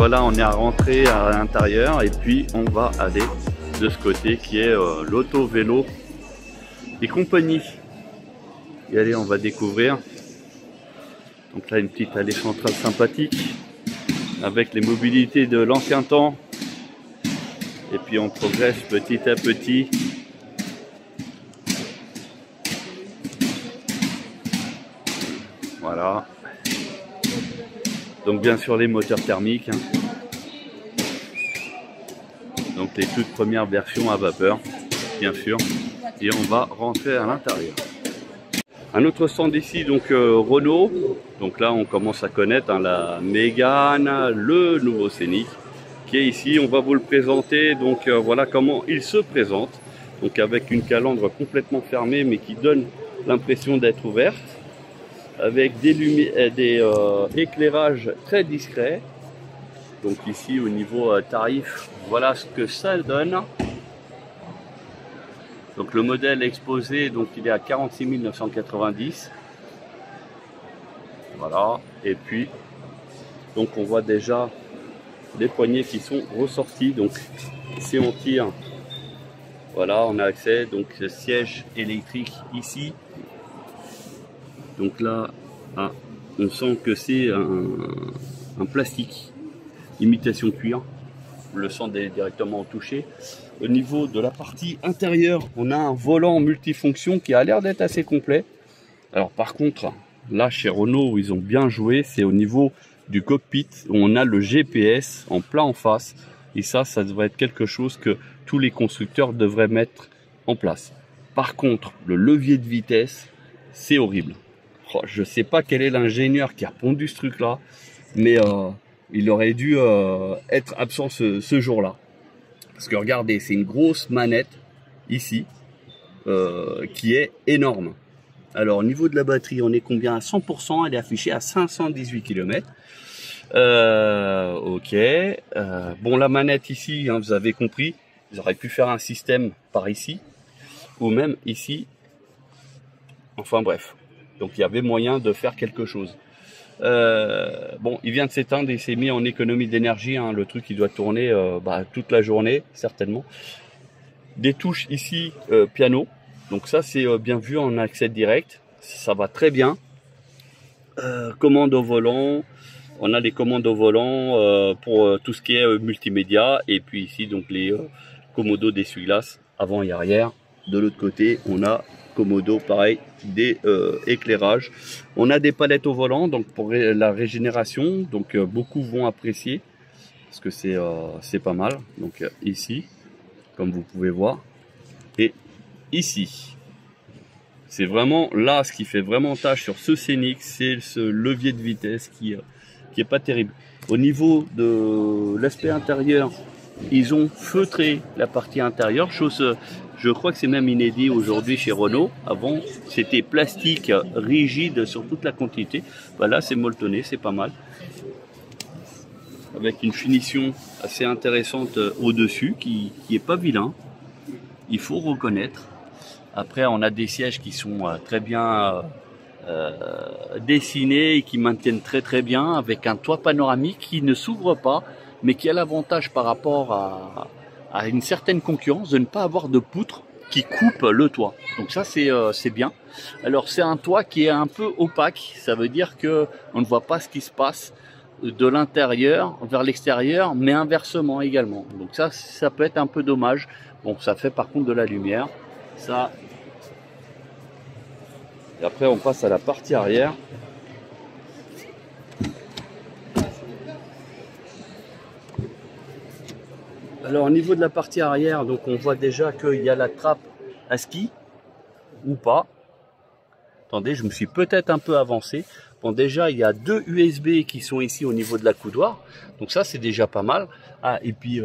Voilà, on est rentré à l'intérieur et puis on va aller de ce côté qui est l'auto vélo et compagnie. Et allez, on va découvrir. Donc là, une petite allée centrale sympathique avec les mobilités de l'ancien temps. Et puis on progresse petit à petit. Voilà. Donc bien sûr les moteurs thermiques. Donc les toutes premières versions à vapeur, bien sûr. Et on va rentrer à l'intérieur. Un autre stand ici, donc Renault. Donc là on commence à connaître la Mégane, le nouveau Scénic qui est ici. On va vous le présenter. Donc voilà comment il se présente. Donc avec une calandre complètement fermée mais qui donne l'impression d'être ouverte. Avec des éclairages très discrets. Donc ici au niveau tarif, voilà ce que ça donne. Donc le modèle exposé, donc il est à 46 990. Voilà. Et puis donc on voit déjà les poignées qui sont ressorties. Donc si on tire, voilà, on a accès. Donc siège électrique ici. Donc là, on sent que c'est un plastique, imitation cuir. On le sent directement au toucher. Au niveau de la partie intérieure, on a un volant multifonction qui a l'air d'être assez complet. Alors par contre, là chez Renault, où ils ont bien joué, c'est au niveau du cockpit, où on a le GPS en plein en face. Et ça devrait être quelque chose que tous les constructeurs devraient mettre en place. Par contre, le levier de vitesse, c'est horrible. Je ne sais pas quel est l'ingénieur qui a pondu ce truc là, mais il aurait dû être absent ce jour-là. Parce que regardez, c'est une grosse manette ici qui est énorme. Alors au niveau de la batterie, on est combien? À 100%, elle est affichée à 518 km. Ok. Bon, la manette ici, hein, vous avez compris, ils auraient pu faire un système par ici, ou même ici. Enfin bref. Donc il y avait moyen de faire quelque chose. Bon, il vient de s'éteindre et s'est mis en économie d'énergie. Hein, le truc, il doit tourner toute la journée, certainement. Des touches ici, piano. Donc ça, c'est bien vu en accès direct. Ça va très bien. Commande au volant. On a les commandes au volant pour tout ce qui est multimédia. Et puis ici, donc les commodos d'essuie-glace avant et arrière. De l'autre côté, on a commodo, pareil, des éclairages. On a des palettes au volant, donc pour la régénération. Donc beaucoup vont apprécier parce que c'est pas mal. Donc ici, comme vous pouvez voir. Et ici, c'est vraiment là ce qui fait vraiment tâche sur ce Scénic, c'est ce levier de vitesse qui est pas terrible. Au niveau de l'aspect intérieur, ils ont feutré la partie intérieure, chose, je crois que c'est même inédit aujourd'hui chez Renault. Avant, c'était plastique rigide sur toute la quantité. Voilà, c'est molletonné, c'est pas mal. Avec une finition assez intéressante au-dessus, qui est pas vilain, il faut reconnaître. Après, on a des sièges qui sont très bien dessinés et qui maintiennent très bien, avec un toit panoramique qui ne s'ouvre pas, mais qui a l'avantage par rapport à une certaine concurrence de ne pas avoir de poutre qui coupe le toit. Donc ça, c'est bien. Alors, c'est un toit qui est un peu opaque, ça veut dire que on ne voit pas ce qui se passe de l'intérieur vers l'extérieur, mais inversement également. Donc ça peut être un peu dommage. Bon, ça fait par contre de la lumière. Ça. Et après, on passe à la partie arrière. Alors, au niveau de la partie arrière, donc on voit déjà qu'il y a la trappe à ski ou pas. Attendez, je me suis peut-être un peu avancé. Bon, déjà, il y a 2 USB qui sont ici au niveau de la coudoir. Donc ça, c'est déjà pas mal. Ah, et puis,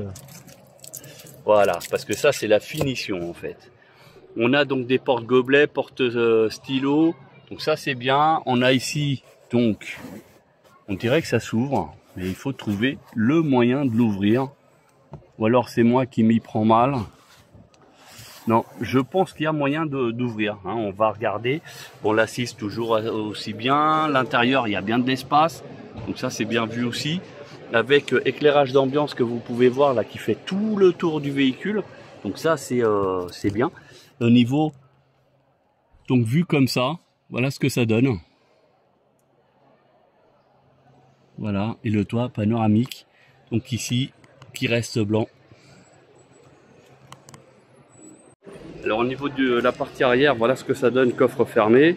voilà, parce que ça, c'est la finition, en fait. On a donc des portes gobelets, portes stylo. Donc ça, c'est bien. On a ici, donc, on dirait que ça s'ouvre. Mais il faut trouver le moyen de l'ouvrir. Ou alors, c'est moi qui m'y prends mal. Non, je pense qu'il y a moyen d'ouvrir. Hein, on va regarder. Bon, l'assise toujours aussi bien. L'intérieur, il y a bien de l'espace. Donc ça, c'est bien vu aussi. Avec éclairage d'ambiance que vous pouvez voir là, qui fait tout le tour du véhicule. Donc ça, c'est bien. Au niveau, donc vu comme ça, voilà ce que ça donne. Voilà, et le toit panoramique. Donc ici, qui reste blanc. Alors au niveau de la partie arrière, voilà ce que ça donne, coffre fermé.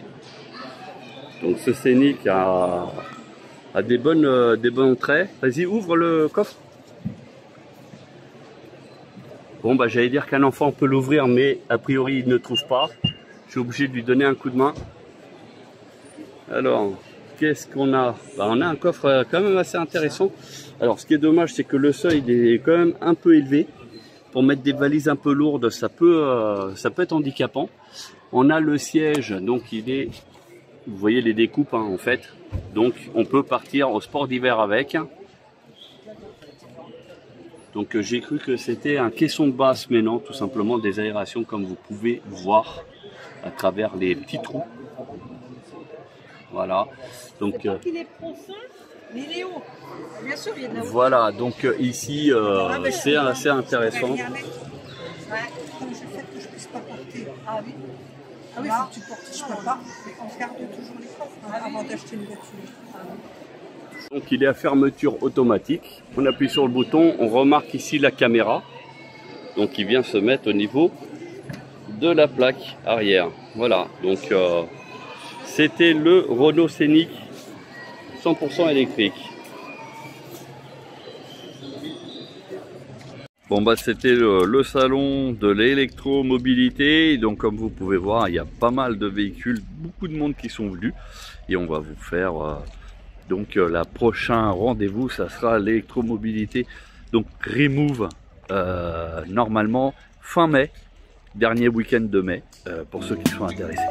Donc ce Scénic a des bons traits. Vas-y, ouvre le coffre. Bon, bah j'allais dire qu'un enfant peut l'ouvrir, mais a priori il ne trouve pas. Je suis obligé de lui donner un coup de main. Alors, qu'est-ce qu'on a? Bah, on a un coffre quand même assez intéressant. Alors ce qui est dommage, c'est que le seuil est quand même un peu élevé. Pour mettre des valises un peu lourdes, ça peut être handicapant. On a le siège, donc il est, vous voyez les découpes hein, en fait. Donc on peut partir au sport d'hiver avec. Donc j'ai cru que c'était un caisson de basse, mais non, tout simplement des aérations comme vous pouvez voir à travers les petits trous. Voilà. Donc il est profond, mais il est haut. Bien sûr, il y a de la hauteur. Voilà, donc ici c'est assez intéressant. Ouais, comme je fais que je puisse pas porter. Ah oui. Ah oui, faut que tu portes. Je peux pas. On garde toujours les coffres avant d'acheter une voiture. Donc il est à fermeture automatique. On appuie sur le bouton, on remarque ici la caméra. Donc il vient se mettre au niveau de la plaque arrière. Voilà, donc c'était le Renault Scénic 100% électrique. Bon bah c'était le salon de l'électromobilité. Donc comme vous pouvez voir, il y a pas mal de véhicules, beaucoup de monde qui sont venus. Et on va vous faire donc la prochain rendez-vous, ça sera l'électromobilité. Donc Remove, normalement fin mai, dernier week-end de mai, pour ceux qui sont intéressés.